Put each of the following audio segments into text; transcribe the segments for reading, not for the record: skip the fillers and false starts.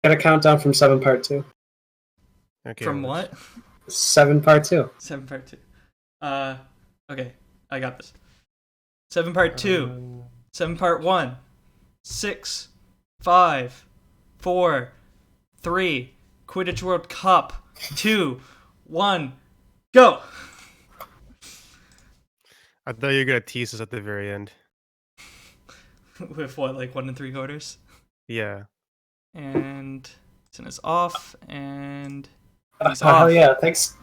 Got a countdown from 7 part 2. Okay. From what? 7 part 2. 7 part 2. Okay, I got this. 7 part 2. 7 part 1. 6, 5, 4, 3. Quidditch World Cup. 2, 1, go! I thought you were gonna tease us at the very end. With what, like 1 3/4? Yeah. And Cinna's off, and he's Oh, off. yeah, thanks,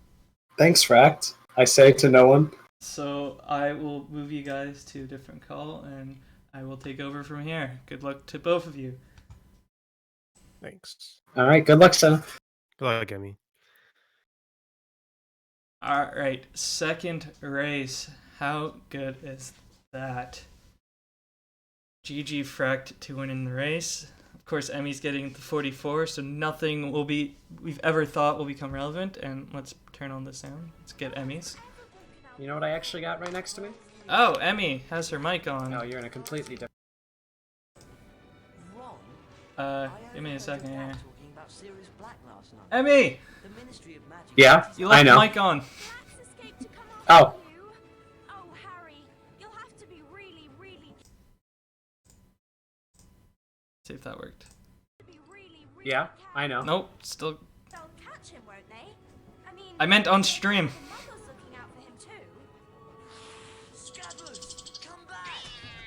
Fract. I say to no one. So I will move you guys to a different call, and I will take over from here. Good luck to both of you. Thanks. All right, good luck, Senna. Good luck, Emmy. Alright, second race. How good is that? GG Fract to win in the race. Of course, Emmy's getting the 44, so nothing we've ever thought will become relevant. And let's turn on the sound. Let's get Emmy's. You know what I actually got right next to me? Oh, Emmy has her mic on. No, you're in a completely different... Give me a second here. Emmy! Yeah, You left I the know. mic on. Oh. See if that worked. Yeah, I know. Nope, still. I meant on stream.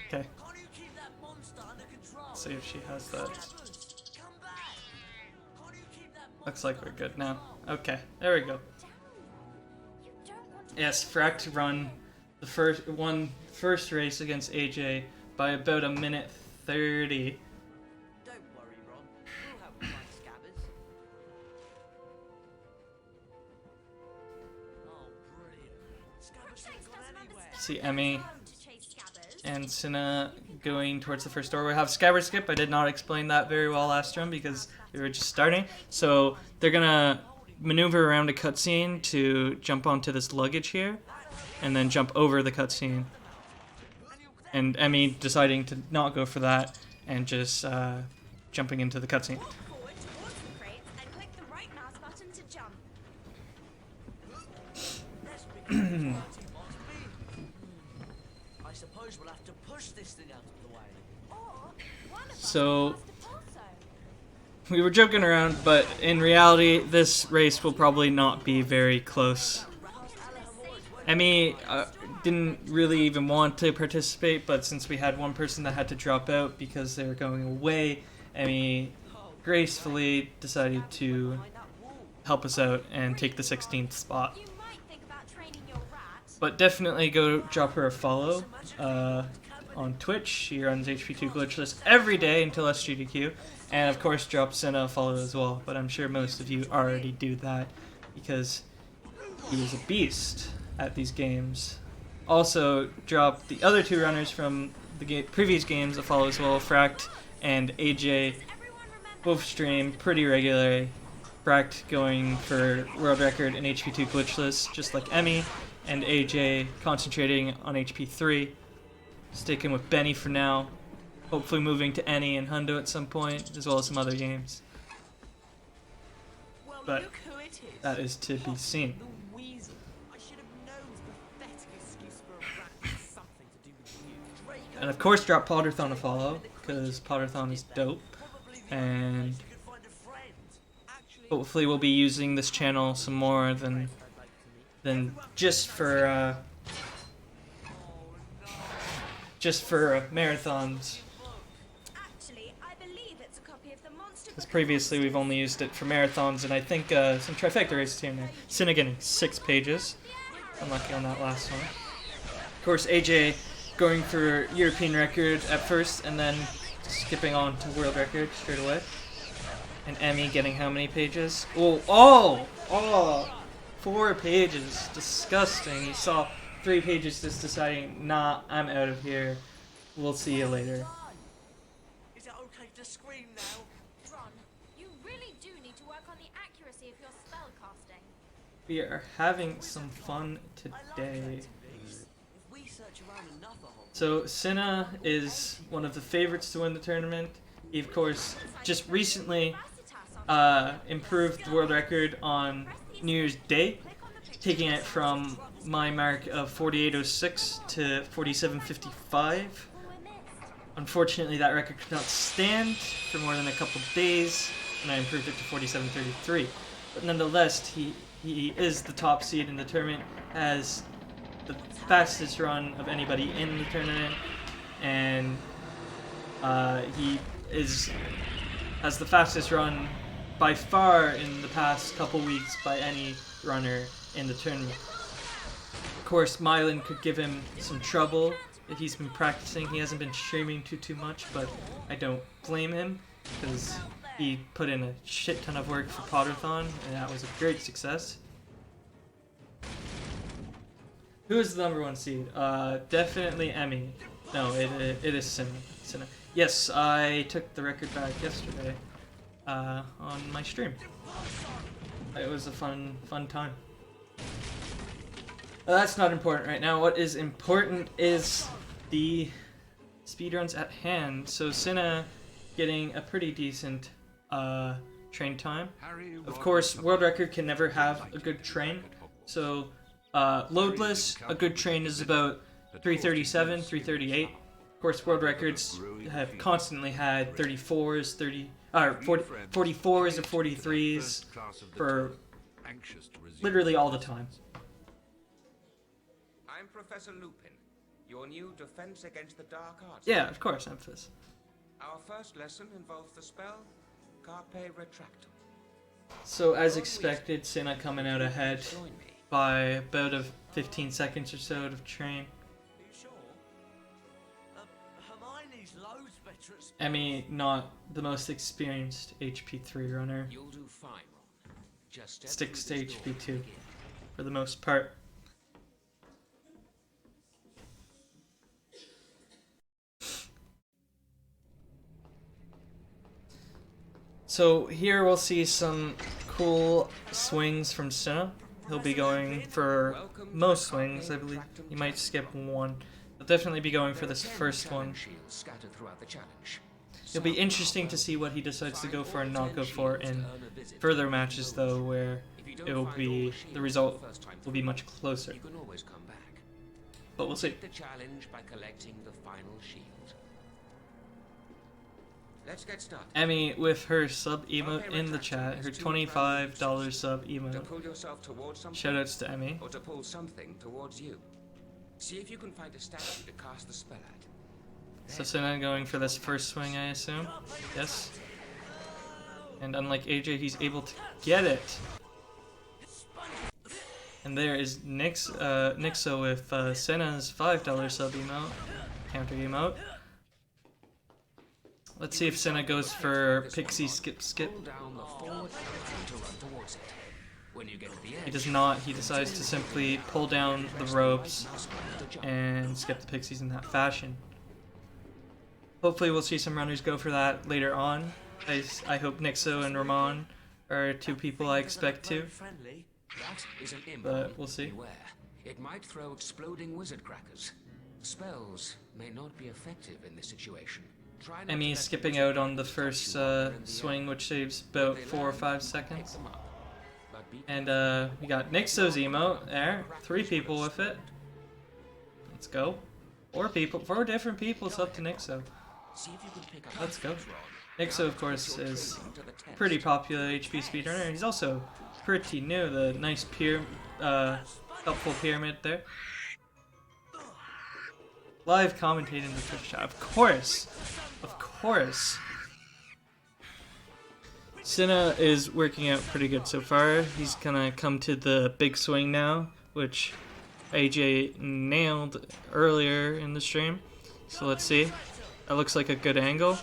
Okay. Let's see if she has that. Looks like we're good now. Okay, there we go. Yes, Fract run the first race against AJ by about 1:30. Don't worry, Ron. We'll help you find scabbers. Oh, brilliant. Scabbers haven't gone anywhere. See Emmy and Cinna going towards the first door. We have Scabbard Skip. I did not explain that very well last run because we were just starting. So they're gonna maneuver around a cutscene to jump onto this luggage here, and then jump over the cutscene. And Emmy deciding to not go for that and just jumping into the cutscene. I suppose we'll have to push this thing out of the way. So we were joking around, but in reality, this race will probably not be very close. Emmy didn't really even want to participate, but since we had one person that had to drop out because they were going away, Emmy gracefully decided to help us out and take the 16th spot. But definitely go drop her a follow on Twitch. She runs HP2 Glitchless every day until SGDQ. And of course drop Cinna a follow as well, but I'm sure most of you already do that because he is a beast at these games. Also drop the other two runners from the previous games a follow as well. Fract and AJ both stream pretty regularly. Fract going for world record in HP2 Glitchless just like Emmy, and AJ concentrating on HP3. Sticking with Benny for now. Hopefully moving to Annie and Hundo at some point, as well as some other games. But that is to be seen. And of course drop Potterthon a follow, because Potterthon is dope. And hopefully we'll be using this channel some more than just for marathons. Because previously we've only used it for marathons, and I think some trifecta races here and there. Cinna getting 6 pages. Unlucky on that last one. Of course, AJ going for European record at first, and then skipping on to world record straight away. And Emmy getting how many pages? Oh, 4 pages. Disgusting. You saw 3 pages just deciding, nah, I'm out of here. We'll see you later. Is it okay to scream now? Ron, you really do need to work on the accuracy of your spellcasting. We are having some fun today. If we search around enough, So Cinna is one of the favorites to win the tournament. He, of course, just recently improved the world record on New Year's Day, taking it from my mark of 48.06 to 47.55. Unfortunately, that record could not stand for more than a couple days, and I improved it to 47.33. But nonetheless, he is the top seed in the tournament, has the fastest run of anybody in the tournament, and he has the fastest run by far in the past couple weeks by any runner in the tournament. Of course, Mylan could give him some trouble if he's been practicing. He hasn't been streaming too much, but I don't blame him because he put in a shit ton of work for Potterthon, and that was a great success. Who is the number 1 seed? Definitely Emmy. No, it is Cyna. Yes, I took the record back yesterday on my stream. It was a fun time. That's not important right now. What is important is the speedruns at hand. So Cyna getting a pretty decent train time. Of course, world record can never have a good train. So loadless, a good train is about 337, 338. Of course, world records have constantly had 34s, 44s or 43s for literally all the time. I'm Professor Lupin, your new defense against the dark arts. Yeah, of course, Memphis. Our first lesson involves the spell Carpe Retractum. So, as expected, Cyna coming out ahead Join me. by about 15 seconds or so of train. Are you sure? Hermione's loads better at Emmy, not the most experienced HP3 runner, You'll do fine, Ron. Just step sticks to through this door HP2 and begin. for the most part. So here we'll see some cool swings from Cyna. He'll be going for most swings, I believe. He might skip one. He'll definitely be going for this first one. Shields scattered throughout the challenge. It'll be interesting to see what he decides to go for and not go for in further matches, though, where it will be the result will be much closer. You can always come back. But we'll see. Take the challenge by collecting the final shield. Let's get started. Emmy with her sub emote in the chat, her $25 sub To emote. pull yourself towards something, Shoutouts to Emmy. or to pull something towards you. See if you can find a statue to cast the spell at. So Cyna going for this first swing, I assume. Yes. And unlike AJ, he's able to get it. And there is Nixo with Cyna's $5 sub emote, counter emote. Let's see if Cyna goes for Pixie Skip. Pull down the forward button to run towards it. When you get to the edge, He does not. He decides to simply pull down the ropes and skip the pixies in that fashion. Hopefully we'll see some runners go for that later on. I hope Nixo and Ramon are two people I expect to. friendly. that is an imp. But we'll see. Beware. It might throw exploding wizard crackers. Spells may not be effective in this situation. Try not to Emmy let skipping them out on the distract first you while they're in the swing, air. which saves When about they 4 or land, 5 pick seconds. them up. But be And we got Nixo's emote there. 3 people with it. Let's go. 4 people, 4 different people. It's up to Nixo. See if you can pick up Let's the go. thread. Nixo, of course, is To the test. pretty popular HP speedrunner. He's also pretty new. The nice helpful pyramid there. Live commentating in the Twitch chat, of course. Cyna is working out pretty good so far. He's gonna come to the big swing now, which AJ nailed earlier in the stream. So let's see. That looks like a good angle.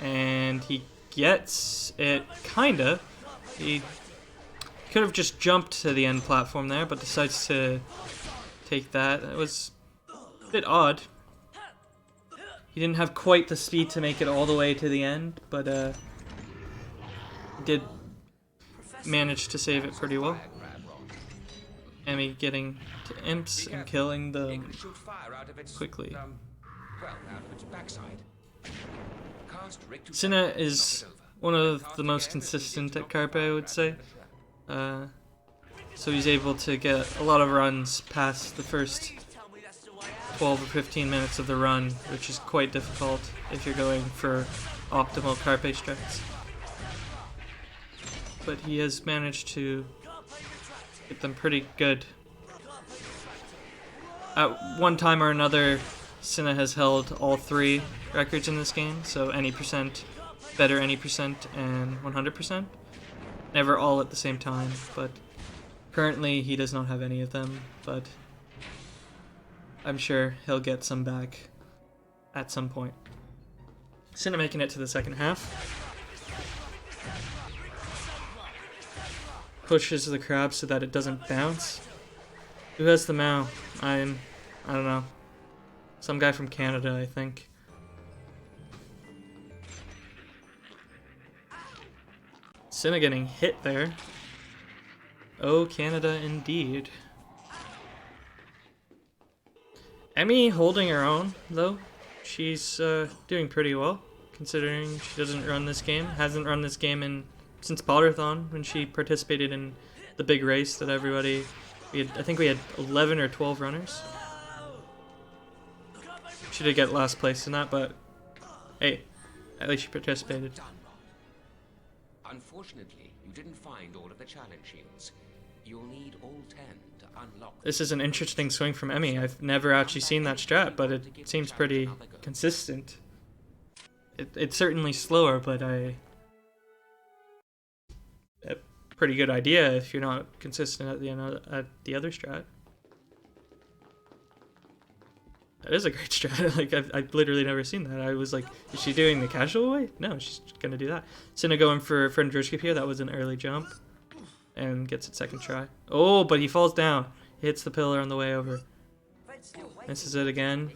And he gets it, kinda. He could have just jumped to the end platform there, but decides to take that. It was a bit odd. He didn't have quite the speed to make it all the way to the end, but he did manage to save it pretty well. Emmy getting to imps and killing It them can shoot fire out of its quickly. well, out of its backside. Cast Rick to Cyna is one of the most consistent at Carpe, I would say. So he's able to get a lot of runs past the first 12 or 15 minutes of the run, which is quite difficult if you're going for optimal Carpe strats. But he has managed to get them pretty good. At one time or another, Cyna has held all 3 records in this game, so any percent, better any percent, and 100%. Never all at the same time, but currently he does not have any of them, but I'm sure he'll get some back at some point. Cyna making it to the second half. Pushes the crab so that it doesn't bounce. Who has the Mao? I don't know. Some guy from Canada, I think. Cyna getting hit there. Oh, Canada indeed. Emi holding her own, though. She's doing pretty well, considering she doesn't run this game. Hasn't run this game since Potterthon, when she participated in the big race that everybody... I think we had 11 or 12 runners. She did get last place in that, but hey, at least she participated. Unfortunately, you didn't find all of the challenge shields. You'll need all 10 to unlock. This is an interesting swing from Emi. I've never actually seen that strat, but it seems pretty consistent. It's certainly slower, but a pretty good idea if you're not consistent at the other strat. That is a great strat. Like I've literally never seen that. I was like, is she doing the casual way? No, she's gonna do that. Cyna going for Andrushka here. That was an early jump, and gets it second try. Oh, but he falls down. He hits the pillar on the way over. Misses it again.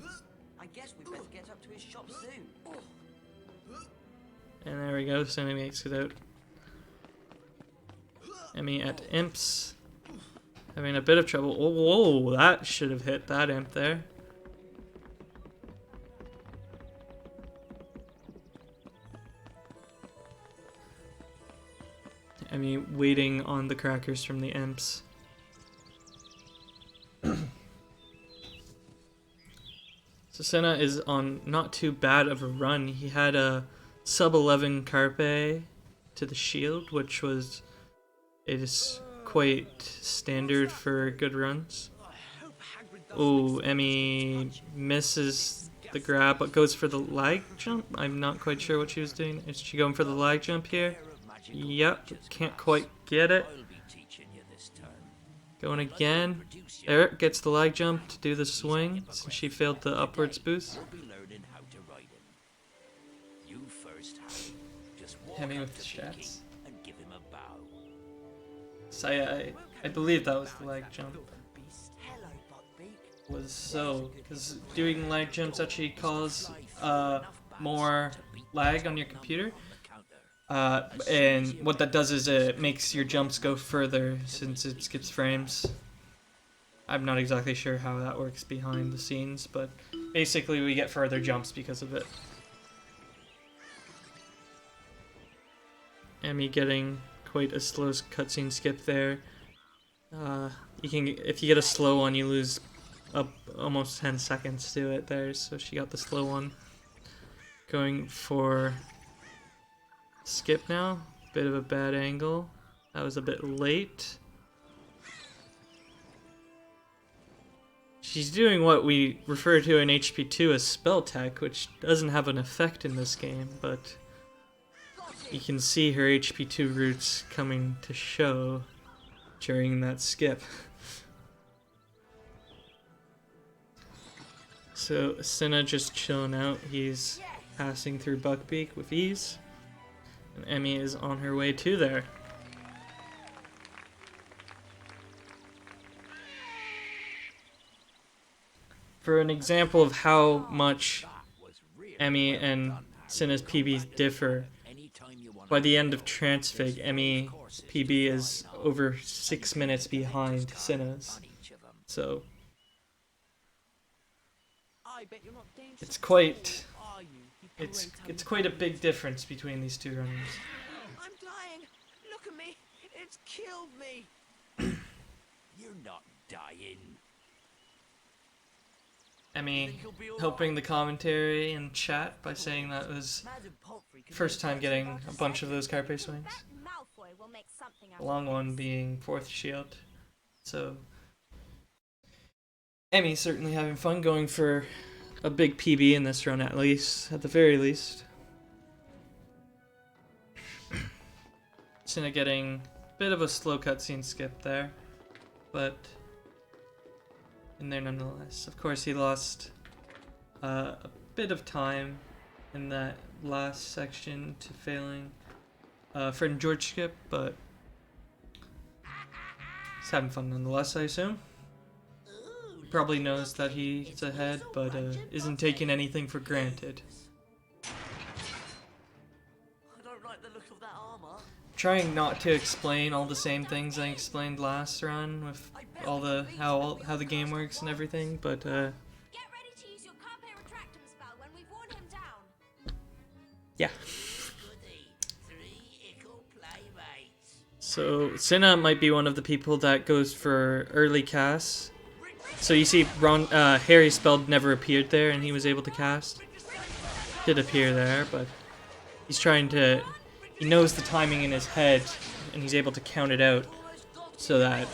I guess we better get up to his shop soon. And there we go. Cyna makes it out. Emi at imps. Having a bit of trouble. Oh, whoa, that should have hit that imp there. Emi waiting on the crackers from the imps. So Cyna is on not too bad of a run. He had a sub 11 Carpe to the shield, which was... It is quite standard for good runs. Oh, Emi misses the grab, but goes for the lag jump. I'm not quite sure what she was doing. Is she going for the lag jump here? Yep, can't quite get it. Going again. Eric gets the lag jump to do the swing, since she failed the upwards boost. Emi with the strats. So I believe that was the lag jump. Was so, because doing lag jumps actually cause more lag on your computer. And what that does is it makes your jumps go further since it skips frames. I'm not exactly sure how that works behind the scenes, but basically we get further jumps because of it. Emi getting quite a slow cutscene skip there. You can, if you get a slow one, you lose up almost 10 seconds to it there. So she got the slow one. Going for skip now. Bit of a bad angle. That was a bit late. She's doing what we refer to in HP2 as spell tech, which doesn't have an effect in this game, but you can see her HP2 roots coming to show during that skip. So Cyna just chilling out. He's passing through Buckbeak with ease. And Emi is on her way to there. For an example of how much Emi and Cyna's PBs differ, by the end of Transfig, Emi's PB is over 6 minutes behind Cyna's. So it's quite It's quite a big difference between these two runners. I'm dying. Look at me. It's killed me. You're not dying. Emmy helping the commentary and chat by saying that was first time getting a bunch of those Carapace wings. Malfoy will make something out The of long this. one being 4th shield. So Emmy's certainly having fun going for a big PB in this run, at the very least. Cinna getting a bit of a slow cutscene skip there, but in there nonetheless. Of course, he lost a bit of time in that last section to failing Fred and George skip, but he's having fun nonetheless, I assume. Probably knows that he's ahead, but isn't taking anything for granted. I don't like the look of that armor. Trying not to explain all the same things I explained last run with all the how the game works and everything, but Get ready to use your Carpe Retractum spell when we've worn him down. yeah. Goody. 3 ickle playmates. So Cinna might be one of the people that goes for early casts. So you see Harry's spell never appeared there and he was able to cast. Did appear there, but he's trying to, he knows the timing in his head and he's able to count it out so that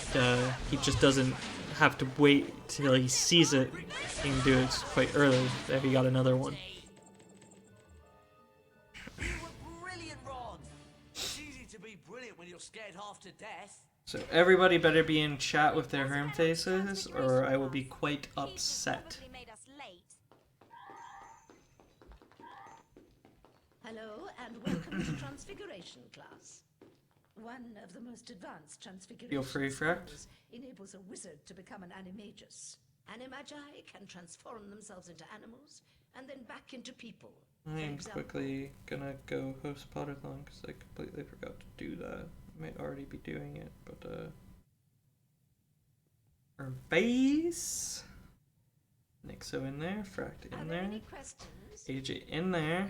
he just doesn't have to wait till he sees it. He can do it quite early. There he got another one. You were brilliant, Ron. It's easy to be brilliant when you're scared half to death. So everybody better be in chat with their herm faces or I will be quite upset. Probably made us late. Hello and welcome to Transfiguration class. One of the most advanced transfiguration Feel free, Fract. skills enables a wizard to become an animagus. Animagi can transform themselves into animals and then back into people. I am quickly gonna go host Potterthon because I completely forgot to do that. I might already be doing it, but our base. Nixo in there, Fract Are in there there, any questions? AJ in there.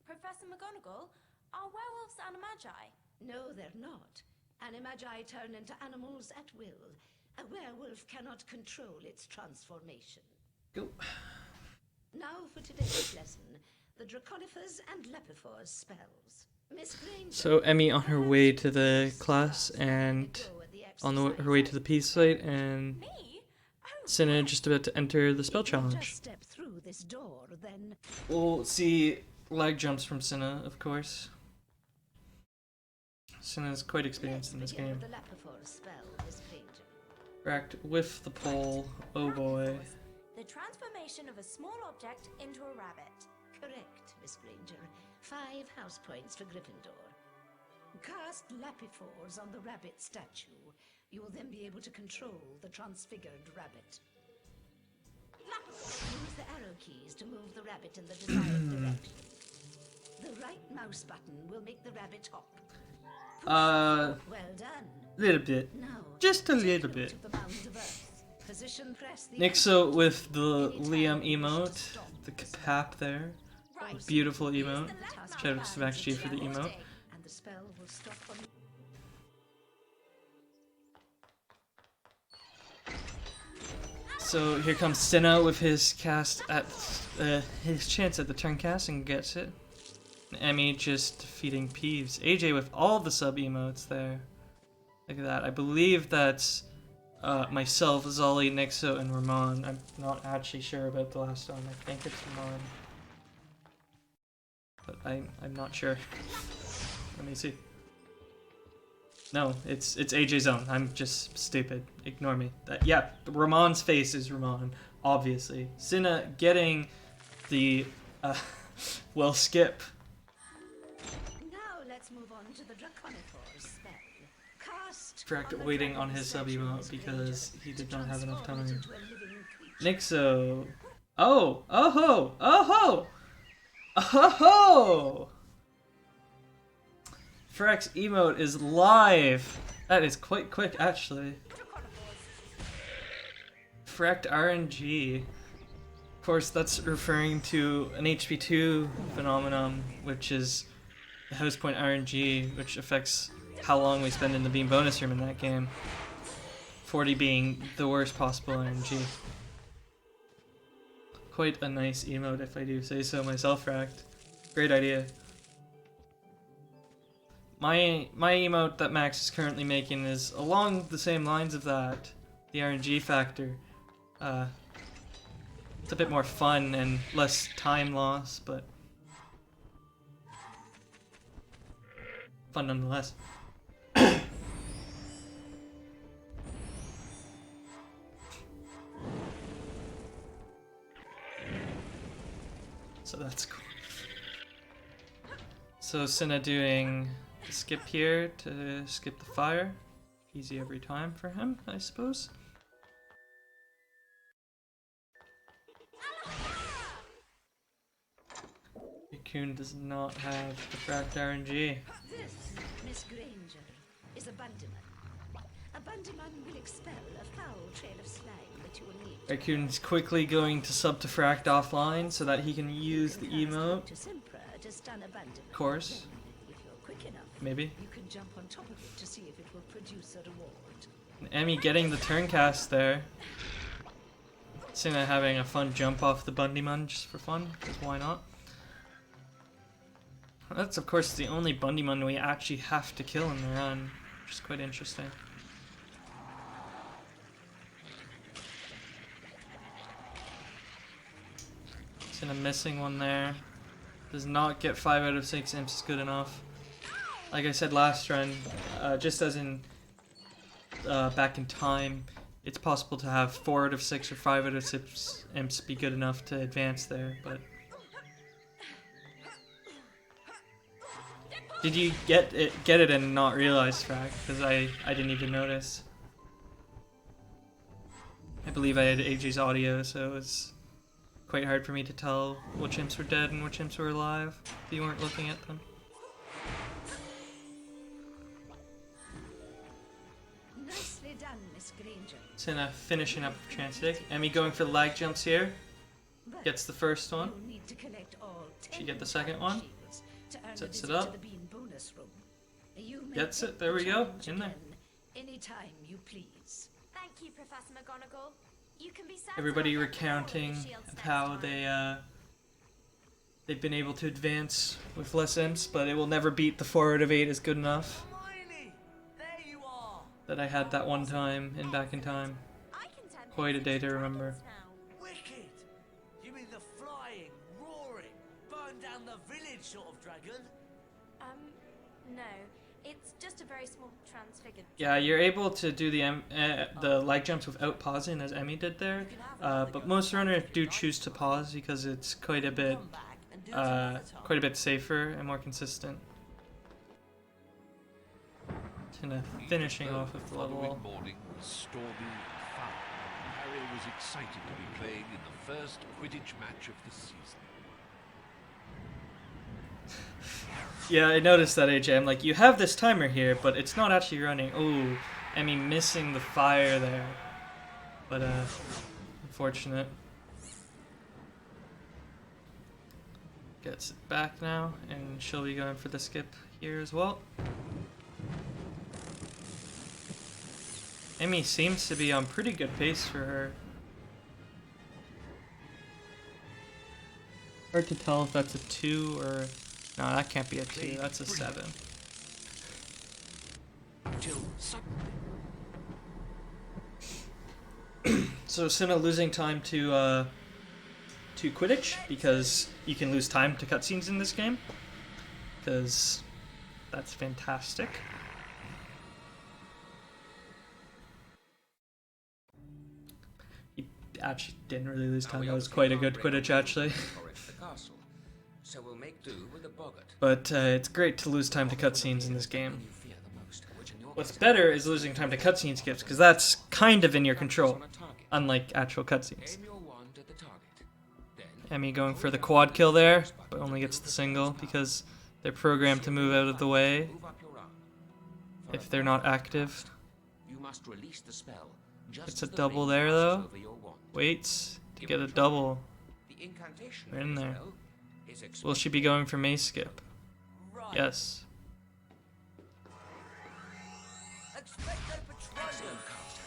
Professor McGonagall, are werewolves animagi? No, they're not. Animagi turn into animals at will. A werewolf cannot control its transformation. Go. Now for today's lesson, the Draconifers and Lepiphors spells. Miss Granger, So Emmy on her way to the class and on her way to the peace site, and Me? Oh, Cinna just about to enter the spell if you challenge. just step through this door, then We'll see lag jumps from Cinna, of course. Cinna's quite experienced in this begin game. with the Lepiphors spell, Miss Granger. Fract with the pole. Oh boy. the transformation of a small object into a rabbit. Correct, Miss Granger. 5 house points for Gryffindor. Cast Lapiphors on the rabbit statue. You will then be able to control the transfigured rabbit. Use the arrow keys to move the rabbit in the desired direction. The right mouse button will make the rabbit hop. Well done. Little bit. Now, Just a take little note bit. of the mounds of earth. Position press the Nixo with the Anytime Liam you wish to emote, stop the this cap there. Right. Beautiful Use emote. the left Shout out mouse to button Max G for the to emote. rotate. and the spell will stop on So here comes Cinna with his cast at his chance at the turn cast and gets it. And Emmy just defeating Peeves. AJ with all the sub emotes there. Look at that. I believe that's myself, Zolly, Nixo, and Ramon. I'm not actually sure about the last one. I think it's Ramon. But I'm not sure. Let me see. No, it's AJ's own. I'm just stupid. Ignore me. Yeah, Ramon's face is Ramon, obviously. Cinna getting the well skip. Now let's move on to the Draconiphore spell. Cast Fract on the waiting on dragon his sub statue, emote Miss because Granger, he did to not have enough transform it time. into a living creature. Nixo. Oh ho! Oh ho! Fract's emote is live. That is quite quick, actually. Fract RNG. course, that's referring to an HP2 phenomenon, which is the house point RNG, which affects how long we spend in the beam bonus room in that game. 40 being the worst possible RNG. Quite a nice emote, if I do say so myself, Racked. Great idea. My emote that Max is currently making is along the same lines of that, the RNG factor. It's a bit more fun and less time loss, but fun nonetheless. So that's cool. So Cyna doing the skip here to skip the fire. Easy every time for him, I suppose. Raccoon does not have the fracked RNG. This, Miss Granger, is a Bundyman. A Bundyman will expel a foul trail of slang that you will need. Raccoon's quickly going to sub to fracked offline so that he can use the emote. To Simpra to stun a Bundyman. Of course. If you're quick enough, Maybe. you can jump on top of it to see if it will produce a reward. And Emmy getting the turn cast there. Cyna having a fun jump off the Bundyman just for fun, because why not? That's of course the only Bundyman we actually have to kill in the run, which is quite interesting. Cyna missing one there. Does not get 5 out of 6 imps is good enough. Like I said last run, just as in back in time, it's possible to have 4 out of 6 or 5 out of 6 imps be good enough to advance there, but... Did you get it and not realize, Frack? Because I didn't even notice. I believe I had AJ's audio, so it was quite hard for me to tell which imps were dead and which imps were alive if you weren't looking at them. Nicely done, Miss Granger. Cyna finishing up for Transdig. Emmy going for the lag jumps here. But Gets the first one. you'll need to collect all 10 She get the second one. shields to earn a Sets it visit to up. the beam bonus room. You may Gets take it. There the we go. challenge In there. again anytime you please. Thank you, Professor McGonagall. You can be certain Everybody I'll get all of the recounting shields of next how time. they've been able to advance with less imps, but it will never beat the 4 out of 8 is good enough. Hermione, there you are. That I had that one time in Back in Time. I can turn Quite a things day into to remember. dragons now. Wicked. You mean the flying, roaring, burn down the village sort of dragon? No. It's just a very small transfigured. Yeah, you're able to do the lag jumps without pausing, as Emmy did there. But most runners do choose to pause because it's quite a bit safer and more consistent. Finishing off with the following level. morning was stormy and foul. Harry was excited to be playing in the first Quidditch match of the season. Yeah, I noticed that, AJ. I'm like, you have this timer here, but it's not actually running. Ooh, Emmy missing the fire there. But, unfortunate. Gets it back now, and she'll be going for the skip here as well. Emmy seems to be on pretty good pace for her. Hard to tell if that's a 2 or... No, that can't be a 2, that's a 7. Till suddenly, So Cyna losing time to Quidditch, because you can lose time to cutscenes in this game. Because that's fantastic. He actually didn't really lose time, that was quite a good Quidditch actually. the castle, so we'll make do with the boggart. But it's great to lose time to cutscenes in this game. You fear the most, which in your What's case better is losing time to cutscene skips, because that's kind of in your control, on a target. unlike actual cutscenes. Aim your wand at the target. Then Emmy going for the quad kill there, but only gets the single because they're programmed to move out of the way move up your arm. For if they're not active. You must release the spell. Just It's a as the double ring there, passes though. over your wand. Waits to get a double. incantation We're in there. spell is Will she be going for Mace Skip? Right. Yes.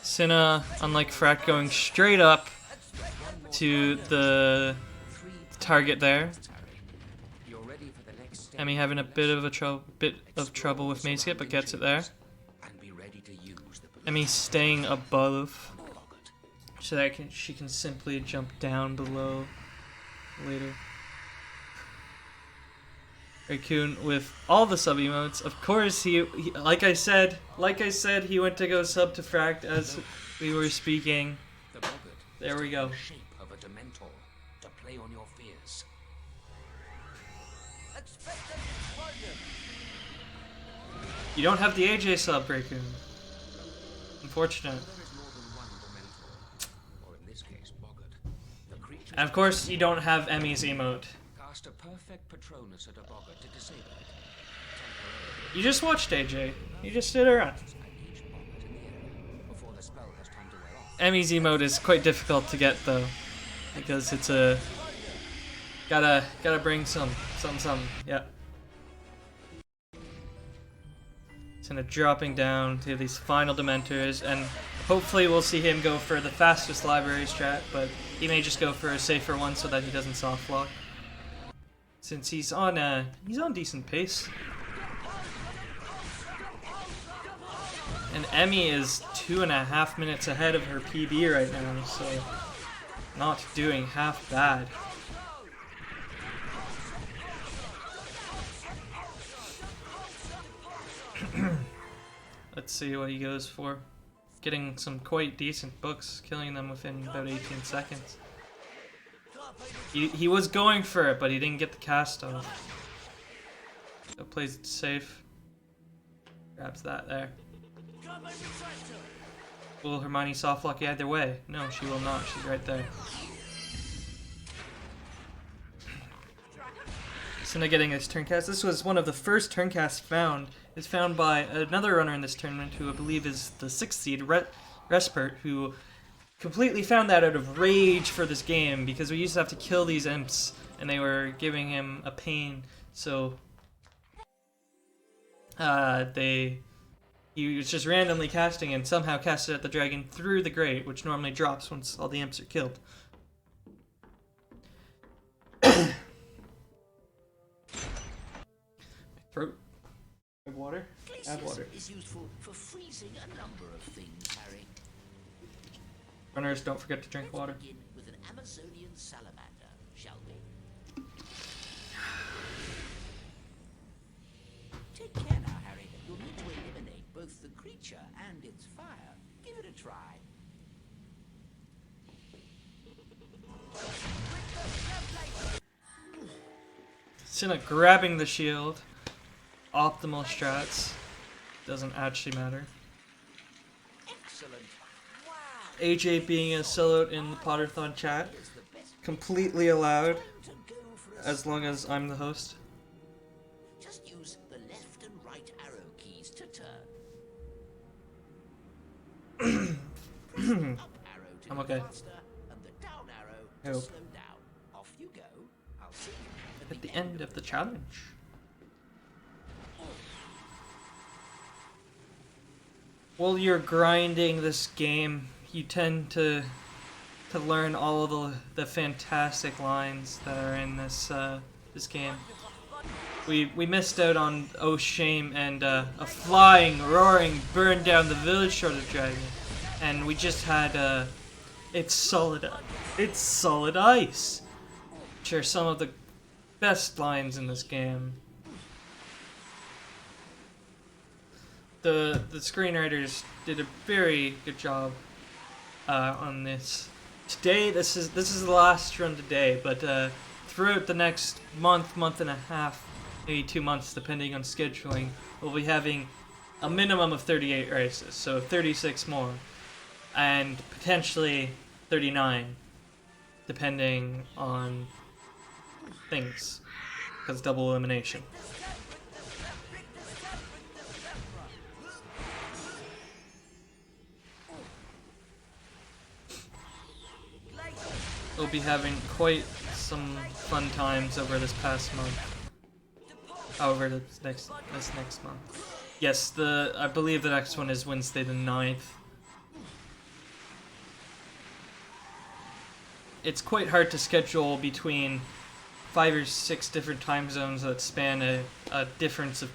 Cinna, unlike Frack, going straight up to the target there. You're ready for the next step. Emmy having a bit of trouble with Mace Skip, but gets it there. And be ready to use the Emmy staying above so that she can simply jump down below later. Raccoon with all the sub emotes. Of course, he like I said, he went to go sub to Fract as we were speaking. the boggart. There we go. The shape of a Dementor to play on your fears. You don't have the AJ sub, Raccoon. Unfortunate. There is more than one Dementor, or in this case, boggart. The creature And of course, you don't have Emmy's emote. cast a perfect Patronus at a boggart to disable it. You just watched AJ. You just stood around. At each boggart in the area before the spell has time to wear off. Emmy's emote is quite difficult to get though, because it's a gotta bring some. Yeah. It's kind of dropping down to these final Dementors, and hopefully we'll see him go for the fastest library strat, but he may just go for a safer one so that he doesn't soft lock. Since he's on decent pace. And Emmy is 2.5 minutes ahead of her PB right now, so not doing half bad. Let's see what he goes for. Getting some quite decent books, killing them within about 18 seconds. He was going for it, but he didn't get the cast off. So plays it safe. Grabs that there. Will Hermione softlock you either way? No, she will not. She's right there. Cinna getting his turn cast. This was one of the first turn casts found. It's found by another runner in this tournament who I believe is the 6th seed, Respert, who completely found that out of rage for this game because we used to have to kill these imps and they were giving him a pain. So he was just randomly casting and somehow casted at the dragon through the grate, which normally drops once all the imps are killed. My throat. Add water. Add water. Is useful for freezing a number of things, Harry. Runners, don't forget to drink water. Begin with an Amazonian salamander, shall we? Take care now, Harry. You'll need to eliminate both the creature and its fire. Give it a try. Cinna grabbing the shield. Optimal strats. Doesn't actually matter. Excellent. Wow. AJ being a sellout in the Potterthon chat. Completely allowed. To go for a As long as I'm the host. Just use the left and right arrow keys to turn. Press the up arrow to I'm go okay. faster and the down arrow to Hope. slow down. Off you go. I'll see you At the end of the challenge. While you're grinding this game, you tend to learn all of the fantastic lines that are in this this game. We missed out on Oh Shame and a flying, roaring, burn down the village sort of dragon, and we just had it's solid ice, which are some of the best lines in this game. The screenwriters did a very good job on this. Today, this is the last run today, but throughout the next month and a half, maybe 2 months, depending on scheduling, we'll be having a minimum of 38 races, so 36 more, and potentially 39, depending on things, because double elimination. We'll be having quite some fun times over this past month. Over this next month. Yes, I believe the next one is Wednesday the 9th. It's quite hard to schedule between 5 or 6 different time zones that span a difference of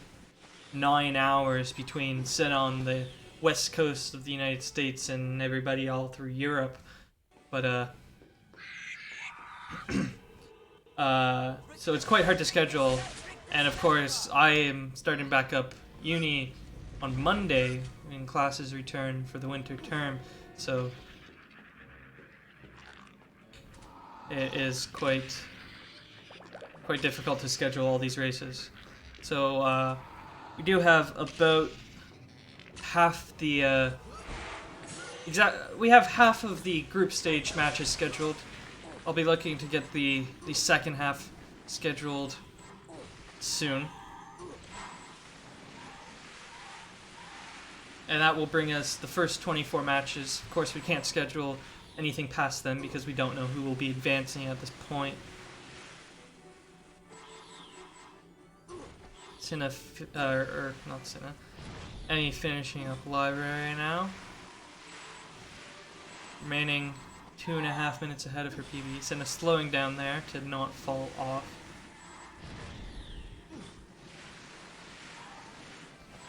9 hours between Cyna on the west coast of the United States and everybody all through Europe. But so it's quite hard to schedule, and of course I am starting back up uni on Monday when classes return for the winter term, so it is quite difficult to schedule all these races. So we do have about half the we have half of the group stage matches scheduled. I'll be looking to get the second half scheduled soon. And that will bring us the first 24 matches. Of course, we can't schedule anything past them because we don't know who will be advancing at this point. Cyna, not Cyna. Any finishing up library now. Remaining 2.5 minutes ahead of her PB. Cyna slowing down there to not fall off.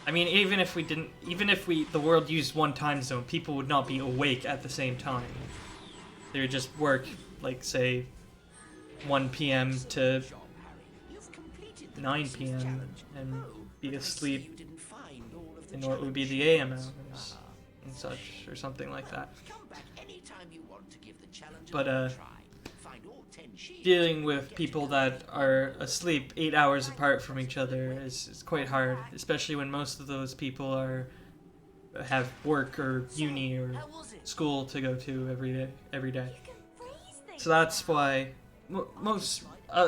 I mean, even if the world used one time zone, people would not be awake at the same time. They would just work, like, say, 1 p.m. to 9 p.m. and be asleep in what would be the AM hours and such, or something like that. But, dealing with people that are asleep 8 hours apart from each other is quite hard, especially when most of those people have work or uni or school to go to every day. So that's why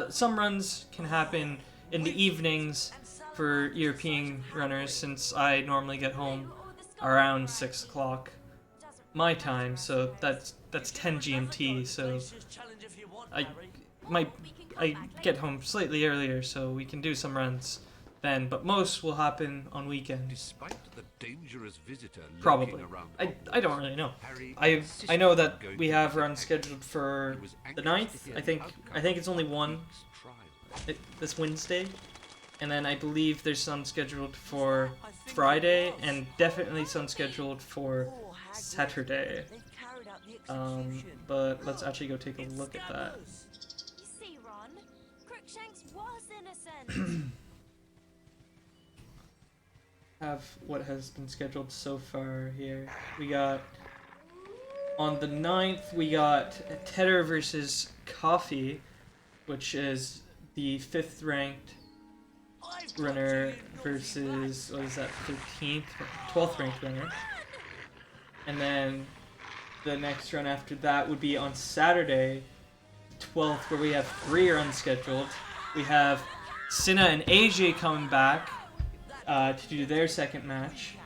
some runs can happen in the evenings for European runners, since I normally get home around 6 o'clock my time, so that's 10 GMT, so I get home slightly earlier, so we can do some runs then, but most will happen on weekends. Despite the dangerous visitor Probably. lurking around I don't really know. Harry I know that we have runs scheduled for the 9th. I think it's only one this Wednesday, and then I believe there's some scheduled for Friday, and definitely some scheduled for Saturday. But let's actually go take a look at that. You see, Ron, Crookshanks was innocent. Have what has been scheduled so far here. We got on the 9th, we got Tedder versus Coffee, which is the 5th ranked runner versus, what is that, 12th ranked runner. And then the next run after that would be on Saturday, 12th, where we have 3 runs scheduled. We have Cyna and AJ coming back to do their second match,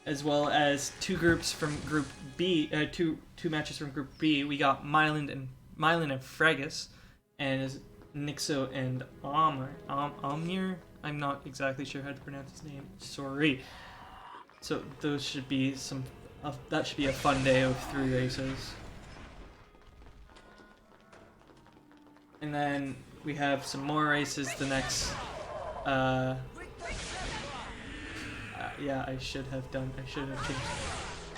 as well as 2 groups from Group B, two matches from Group B. We got Myland and Fregus, and Nixo and Amir. I'm not exactly sure how to pronounce his name. Sorry. So those should be that should be a fun day of 3 races. And then we have some more races the next. Yeah, I should have changed.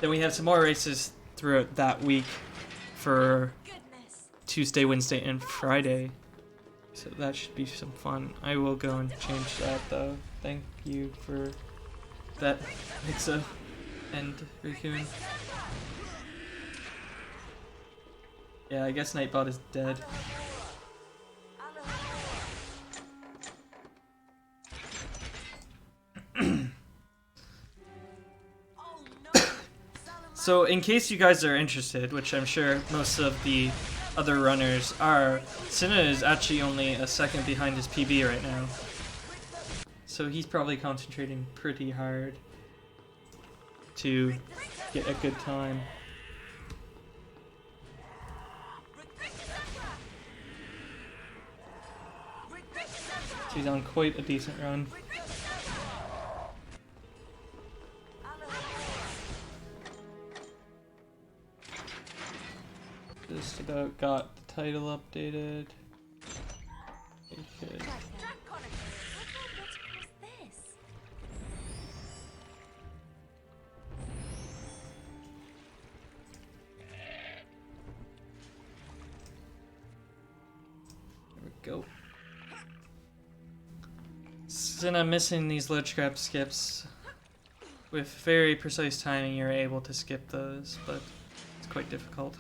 Then we have some more races throughout that week for Tuesday, Wednesday, and Friday. So that should be some fun. I will go and change that though. Thank you for that, Nixa and Rikun. Yeah, I guess Nightbot is dead. So, in case you guys are interested, which I'm sure most of the other runners are, Cyna is actually only a second behind his PB right now. So he's probably concentrating pretty hard to get a good time. He's on quite a decent run. Just about got the title updated. Okay. There we go. Since I'm missing these ledge grab skips, with very precise timing you're able to skip those, but it's quite difficult.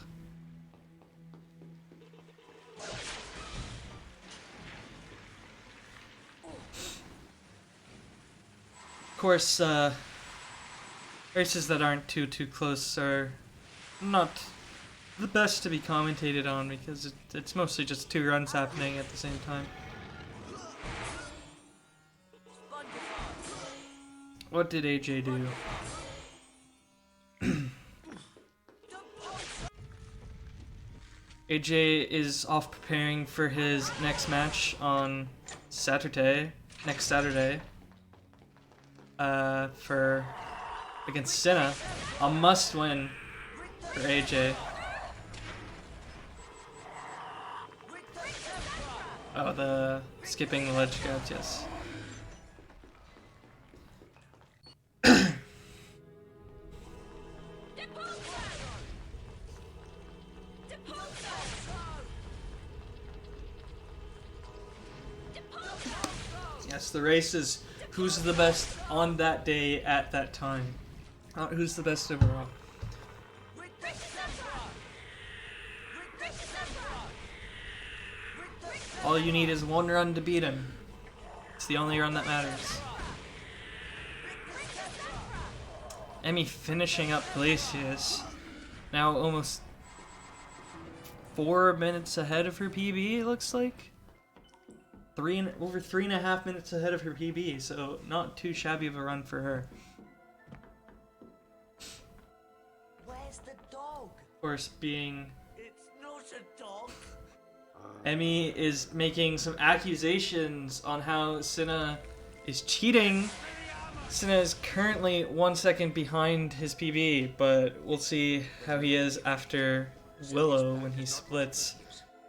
Of course, races that aren't too close are not the best to be commentated on because it's mostly just 2 runs happening at the same time. What did AJ do? AJ is off preparing for his next match on next Saturday. Against Cyna, a must-win for AJ. Oh, the skipping the ledge grabs, yes. Yes, the race is who's the best on that day at that time. Not who's the best overall. All you need is 1 run to beat him. It's the only run that matters. Emi finishing up Glacius. Now almost 4 minutes ahead of her PB, it looks like. Over 3.5 minutes ahead of her PB, so not too shabby of a run for her. Where's the dog? Of course, being It's not a dog. Emi is making some accusations on how Cyna is cheating. Cyna is currently 1 second behind his PB, but we'll see how he is after Willow when he splits,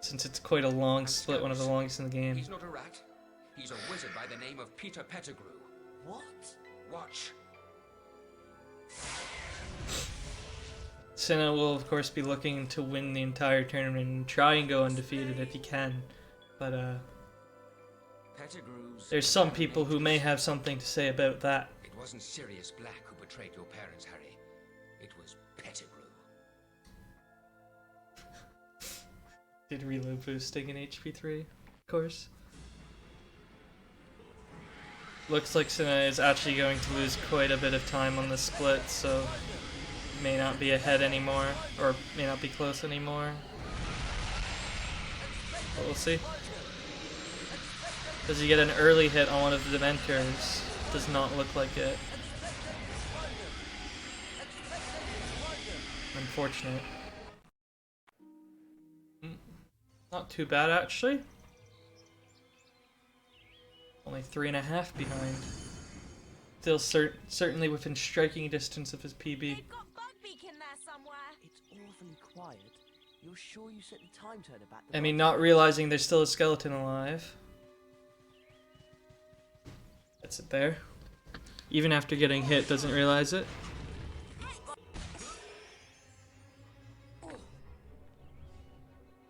since it's quite a long split, one of the longest in the game. He's not a rat. He's a wizard by the name of Peter Pettigrew. What? Watch. Cyna will of course be looking to win the entire tournament and try and go undefeated if he can, but Pettigrew's there's some people who may have something to say about that. It wasn't Sirius Black who betrayed your parents, Harry. It was Pettigrew. Did reload boosting in HP3, of course. Looks like Cyna is actually going to lose quite a bit of time on the split, so may not be ahead anymore, or may not be close anymore. But we'll see. Does he get an early hit on one of the Dementors? Does not look like it. Unfortunate. Not too bad, actually. Only 3.5 behind. Still certainly within striking distance of his PB. They've got Bugbeak in there somewhere. It's awfully quiet. You're sure you set the time turner back? I mean, not realizing there's still a skeleton alive. That's it there. Even after getting hit, doesn't realize it.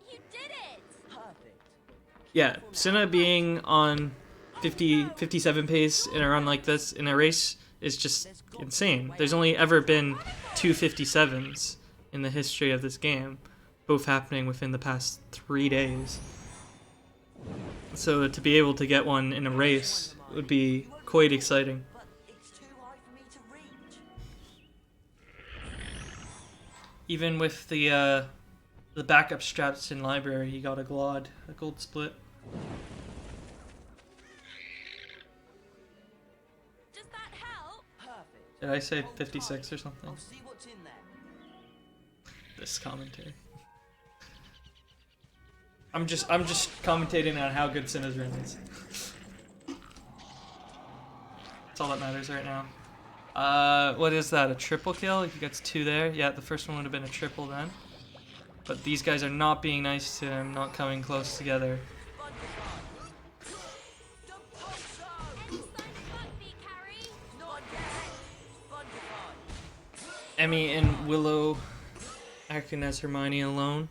You did it! Perfect. Yeah, Cyna being on 57 pace in a run like this in a race is just insane. There's only ever been 2 57s in the history of this game, both happening within the past 3 days. So to be able to get one in a race would be quite exciting. But it's too high for me to reach. Even with the backup straps in library, he got a gold split. Does that help? Perfect. Did I say 56 or something? I'll see what's in there. This commentary. I'm just commentating on how good Cyna's run is. That's all that matters right now. What is that? A triple kill? He gets 2 there. Yeah, the first one would have been a triple then. But these guys are not being nice to him, not coming close together. Emmy and Willow acting as Hermione alone.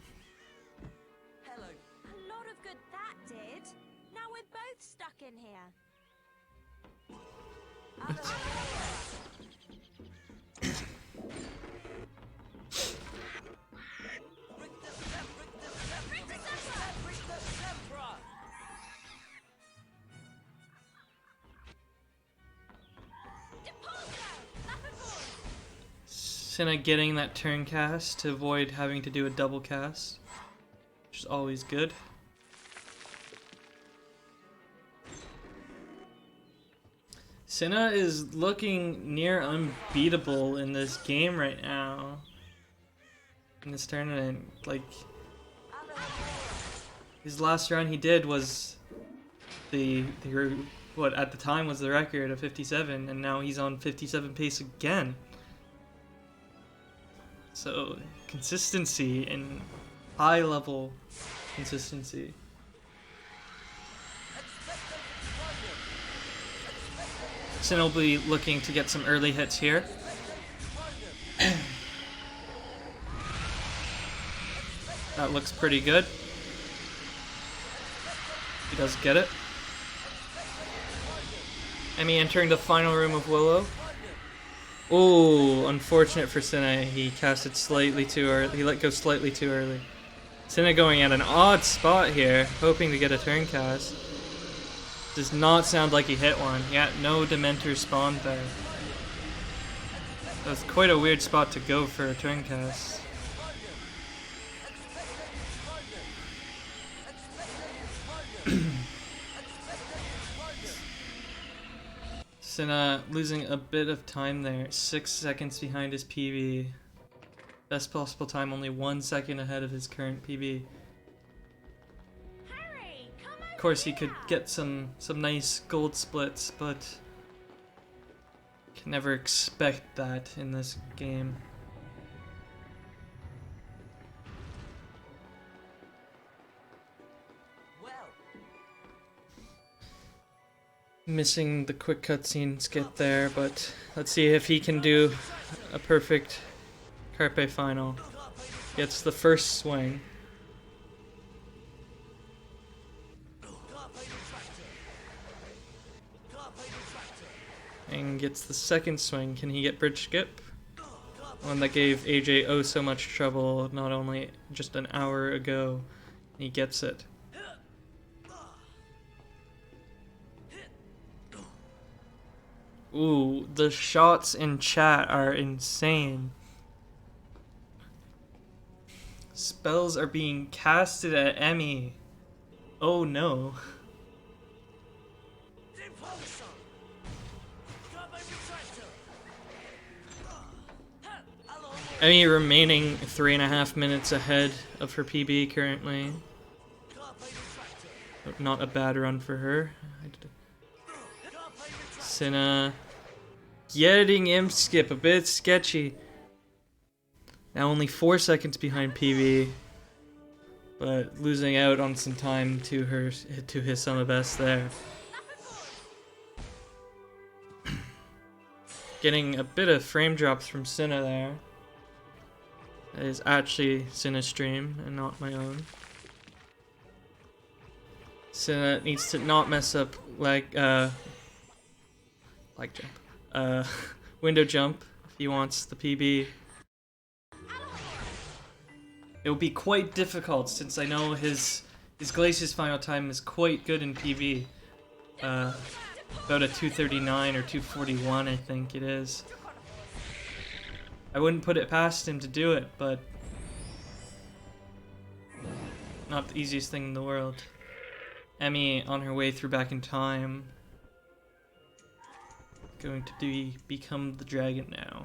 A lot of good that did. Now we're both stuck in here. Cinna getting that turn cast to avoid having to do a double cast, which is always good. Cinna is looking near unbeatable in this game right now. In this tournament, like his last run he did was the what at the time was the record of 57, and now he's on 57 pace again. So consistency and high level consistency. Sin will be looking to get some early hits here. That looks pretty good. He does get it. Emmy entering the final room of Willow. Oh, unfortunate for Cinna. He casted slightly too early. He let go slightly too early. Cinna going at an odd spot here, hoping to get a turn cast. Does not sound like he hit one. Yeah, no Dementor spawned there. That's quite a weird spot to go for a turn cast. Cinna losing a bit of time there. 6 seconds behind his PB. Best possible time, only 1 second ahead of his current PB. Of course, he could get some nice gold splits, but can never expect that in this game. Missing the quick cutscene skip there, but let's see if he can do a perfect Carpe final. Gets the first swing. And gets the second swing. Can he get bridge skip? One that gave AJ oh so much trouble not only just an hour ago. He gets it. Ooh, the shots in chat are insane. Spells are being casted at Emmy. Oh no. Emmy remaining 3.5 minutes ahead of her PB currently. Not a bad run for her. Cinna getting imp skip, a bit sketchy. Now only 4 seconds behind PB, but losing out on some time to his summer best there. Getting a bit of frame drops from Cinna there. That is actually Cinna's stream and not my own. Cinna needs to not mess up window jump if he wants the PB. It will be quite difficult since I know his Glacius final time is quite good in PB. About a 239 or 241 I think it is. I wouldn't put it past him to do it, but not the easiest thing in the world. Emmy on her way through back in time. Going to become the dragon now.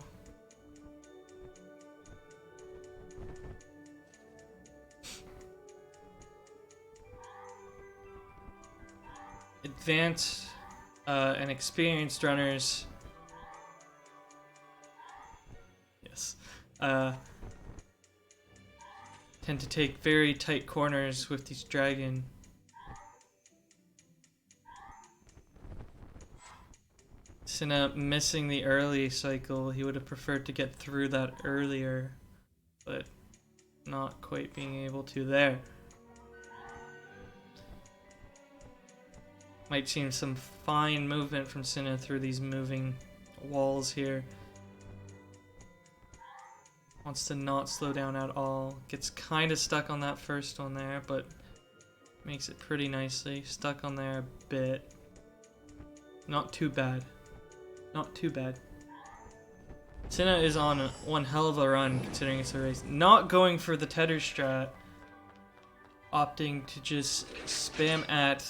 Advance and experienced runners, yes, tend to take very tight corners with these dragon. Cyna missing the early cycle. He would have preferred to get through that earlier, but not quite being able to there. Might seem some fine movement from Cyna through these moving walls here. Wants to not slow down at all. Gets kind of stuck on that first one there, but makes it pretty nicely. Stuck on there a bit. Not too bad. Not too bad. Cyna is on one hell of a run considering it's a race. Not going for the tether strat. Opting to just spam at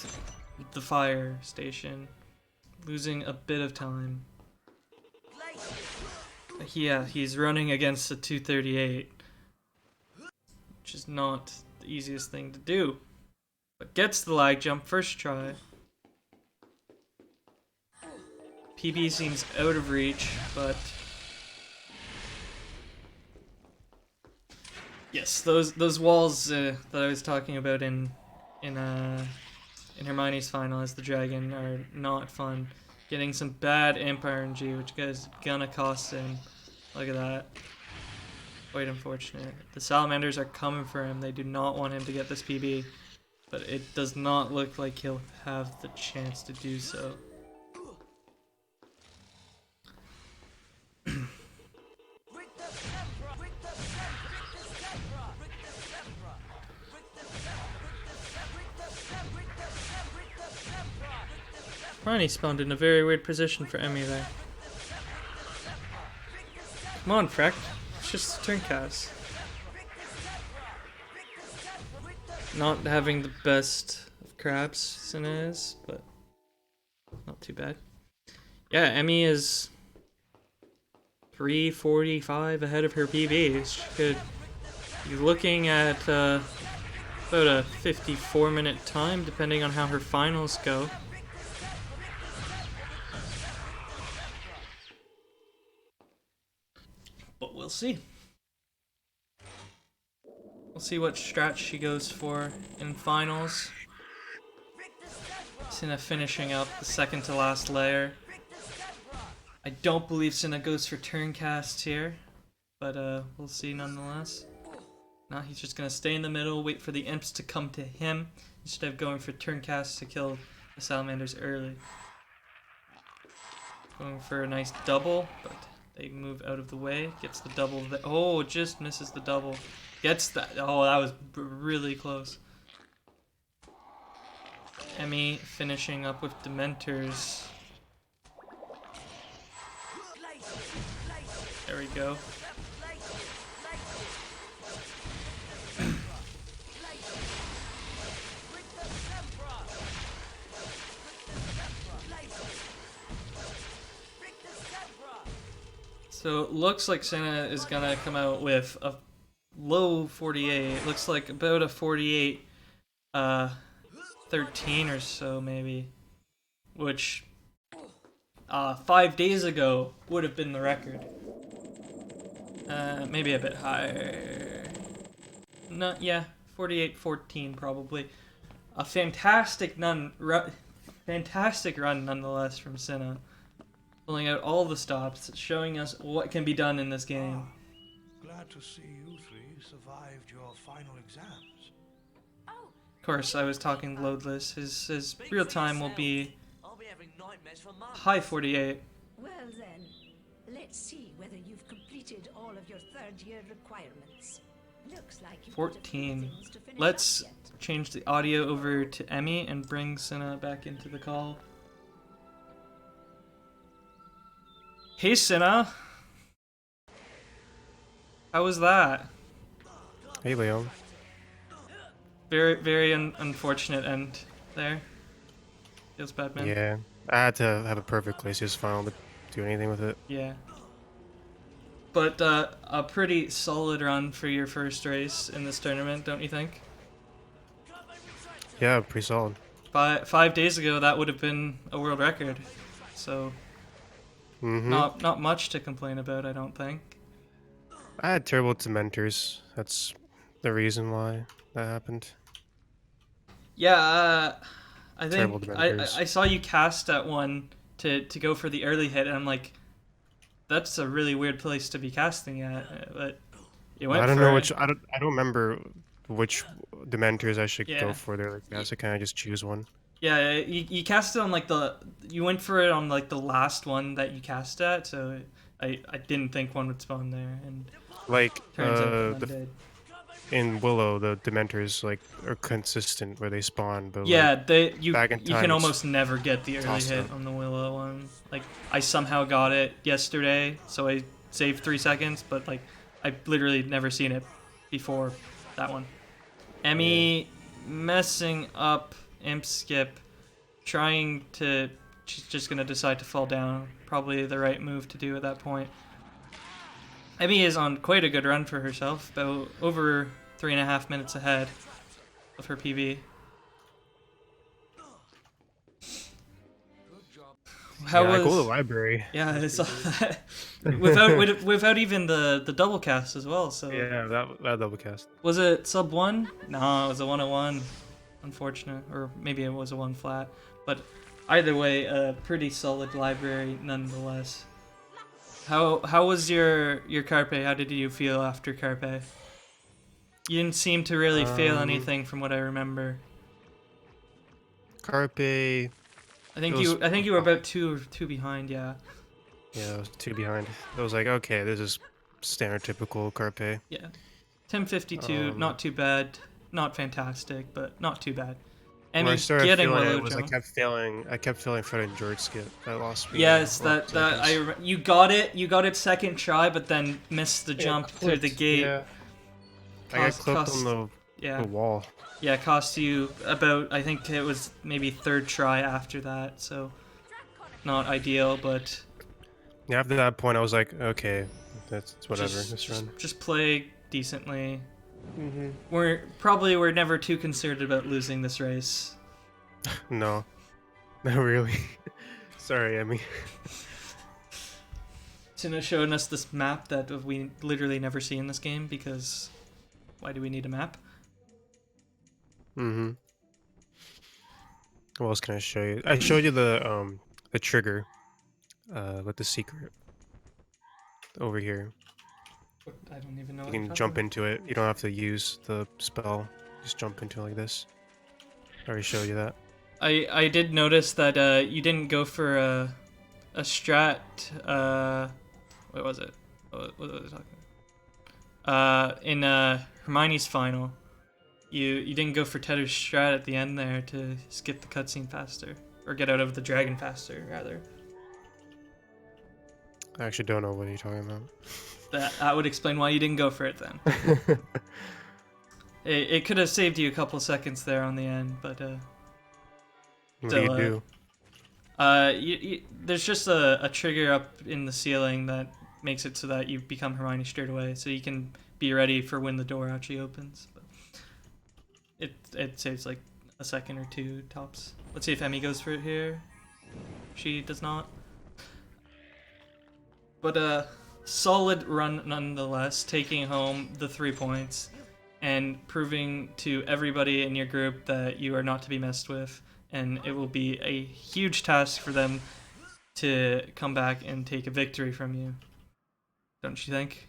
the fire station. Losing a bit of time. Yeah, he's running against a 238. Which is not the easiest thing to do. But gets the lag jump first try. PB seems out of reach, but yes, those walls that I was talking about in Hermione's final as the dragon are not fun. Getting some bad imp RNG, which is gonna cost him. Look at that. Quite unfortunate. The salamanders are coming for him. They do not want him to get this PB, but it does not look like he'll have the chance to do so. Ronnie spawned in a very weird position for Emmy there. Come on, Freck. It's just a turn cast. Not having the best of crabs, Cyna is, but not too bad. Yeah, Emmy is 3:45 ahead of her PB. She could be looking at about a 54-minute time, depending on how her finals go. But we'll see. We'll see what strat she goes for in finals. Cyna finishing up the second to last layer. I don't believe Cyna goes for turn cast here, but we'll see nonetheless. Now he's just gonna stay in the middle, wait for the imps to come to him instead of going for turn cast to kill the salamanders early. Going for a nice double, but they move out of the way. Gets the double. Oh, just misses the double. Gets that. Oh, that was really close. Emmy finishing up with Dementors. There we go. So it looks like Cyna is gonna come out with a low 48. Looks like about a 48 13 or so maybe, which 5 days ago would have been the record. Maybe a bit higher. No, yeah, 48-14 probably. A fantastic run nonetheless from Cyna. Pulling out all the stops, showing us what can be done in this game. Glad to see you three survived your final exams. Of course, I was talking loadless. His real time will be high 48. Well then, let's see whether you've completed all of your third-year requirements. Looks like you've got a few 14. things to finish Let's up yet. change the audio over to Emmy and bring Cyna back into the call. Hey Cyna! How was that? Hey, Leon. Very, very unfortunate end there. Feels bad, man. Yeah, I had to have a perfect Glacius final to do anything with it. Yeah. But a pretty solid run for your first race in this tournament, don't you think? Yeah, pretty solid. 5 days ago, that would have been a world record. So not much to complain about, I don't think. I had terrible dementors. That's the reason why that happened. Yeah, I Terrible think dementors. I saw you cast at one to go for the early hit, and I'm like, that's a really weird place to be casting at. But you went I don't for know it. which. I don't remember which dementors I should Yeah. go for there. Like, I guess I kind of just choose one. Yeah, you cast it on like you went for it on like the last one that you cast at, so I didn't think one would spawn there, and Like turns out that one did. in Willow, the dementors like are consistent where they spawn, but Yeah, you back in can time, it's almost never get the early tossed hit up. on the Willow one. Like I somehow got it yesterday, so I saved 3 seconds, but like I've literally never seen it before that one. Emmy messing up imp skip, trying to. She's just gonna decide to fall down. Probably the right move to do at that point. Emmy is on quite a good run for herself, about over 3.5 minutes ahead of her PB. How I was? go to the library. Yeah, I saw that. without even the double cast as well. So Yeah, that double cast. was it sub 1? No, it was a 101. Unfortunate, or maybe it was a 1 flat. But either way, a pretty solid library nonetheless. How was your Carpe? How did you feel after Carpe? You didn't seem to really fail anything from what I remember. Carpe. I think you were about two behind, yeah. Yeah, I was 2 behind. I was like, okay, this is standard typical Carpe. Yeah. 1052, not too bad. Not fantastic, but not too bad. Where I Emmy started getting feeling Willow it was I jump. kept failing Fred and George skip. That lost me. Yes, a couple seconds. you got it second try, but then missed the jump through the gate. Yeah. I got clipped on the Yeah. wall. Yeah, cost you about, I think it was maybe 3rd try after that, so not ideal, but Yeah, after that point, I was like, okay, that's whatever. This run. just play decently. We're never too concerned about losing this race. No, not really. Sorry, Emmy. Tina showing us this map that we literally never see in this game, because why do we need a map? What else can I show you? I showed you the trigger, with the secret over here. I don't even know. You can jump into it. You don't have to use the spell. Just jump into it like this. I already showed you that. I did notice that you didn't go for a strat. What was it? What was I talking about? In Hermione's final, you didn't go for Tedder's strat at the end there to skip the cutscene faster, or get out of the dragon faster, rather. I actually don't know what you're talking about. That would explain why you didn't go for it then. It could have saved you a couple seconds there on the end, but What do you do? there's just a trigger up in the ceiling that makes it so that you become Hermione straight away, so you can be ready for when the door actually opens. But it saves like a second or 2 tops. Let's see if Emmy goes for it here. She does not. But solid run nonetheless, taking home the 3 points and proving to everybody in your group that you are not to be messed with, and it will be a huge task for them to come back and take a victory from you. Don't you think?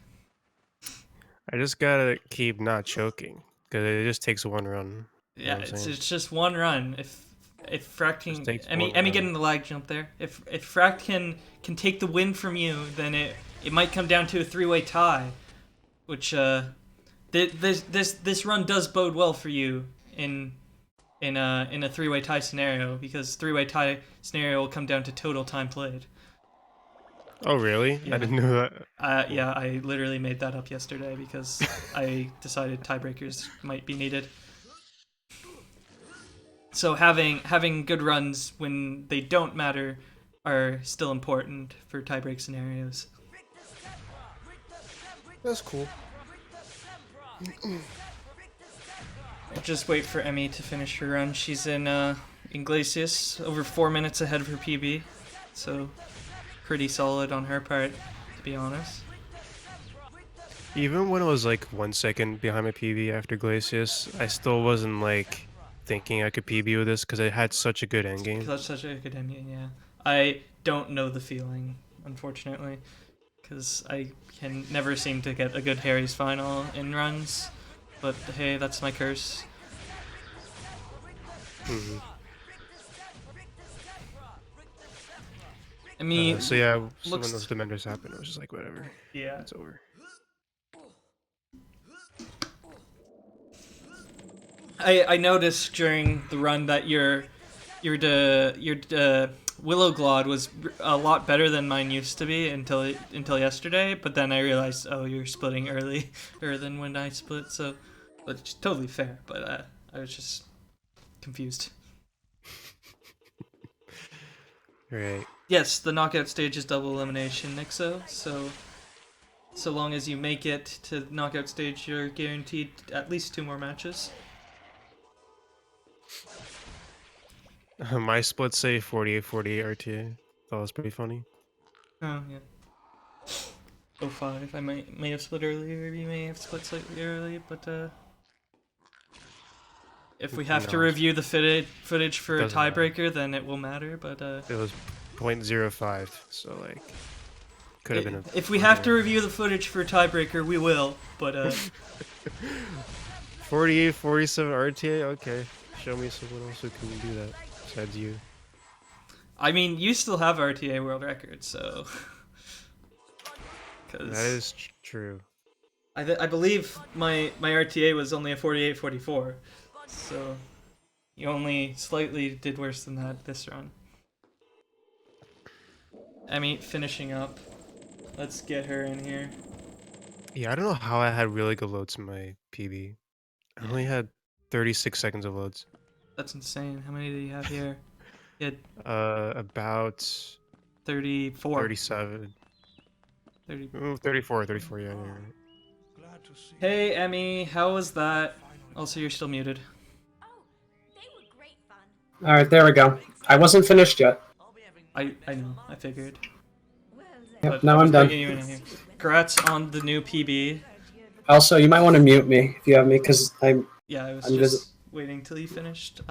I just gotta keep not choking, because it just takes 1 run. You know Yeah, what I'm it's saying? just 1 run. If Fract can, Just takes Emmy one run. getting the lag jump there. If Fract can take the win from you, then it might come down to a 3-way tie, which this run does bode well for you in a 3-way tie scenario, because 3-way tie scenario will come down to total time played. Oh, really? Yeah. I didn't know that. Yeah, I literally made that up yesterday because I decided tiebreakers might be needed. So having good runs when they don't matter are still important for tiebreak scenarios. That's cool. Just wait for Emmy to finish her run. She's in Iglesias over 4 minutes ahead of her PB, so pretty solid on her part, to be honest. Even when I was like 1 second behind my PB after Glacius, I still wasn't like thinking I could PB with this because I had such a good endgame. That's such a good ending, yeah. I don't know the feeling, unfortunately, because I can never seem to get a good Harry's final in runs, but hey, that's my curse. I mean, so yeah, so when looks- those Demenders happened, I was just like, whatever. Yeah. It's over. I noticed during the run that your Willow Glod was a lot better than mine used to be until yesterday, but then I realized, oh, you're splitting earlier than when I split, so it's totally fair, but I was just confused. Right. Yes, the knockout stage is double elimination, Nixo, so long as you make it to knockout stage, you're guaranteed at least 2 more matches. My split say 48-48 RTA. That was pretty funny. Oh, yeah. 05. I may have split earlier, you may have split slightly early, but if we have to No. review the footage for a Doesn't matter. tiebreaker, then it will matter, but It was 0.05, so like could have been a if we have to review the footage for a tiebreaker, we will, but 48-47 RTA. Okay, show me someone else who can do that besides you. I mean, you still have RTA world record, so That is true. I believe my RTA was only a 48-44, so you only slightly did worse than that this run. I mean, finishing up. Let's get her in here. Yeah, I don't know how I had really good loads in my PB. I only had 36 seconds of loads. That's insane. How many do you have here? You had About 34. 37. 30. 34, yeah. Right. Glad to see Hey, Emmy, how was that? Also, you're still muted. Oh, they were great fun. All right, there we go. I wasn't finished yet. I know, I figured. Yep, But now I was I'm done. bringing you in here. Congrats on the new PB. Also, you might want to mute me if you have me, because I'm Yeah, I was I'm just just- waiting till you finished.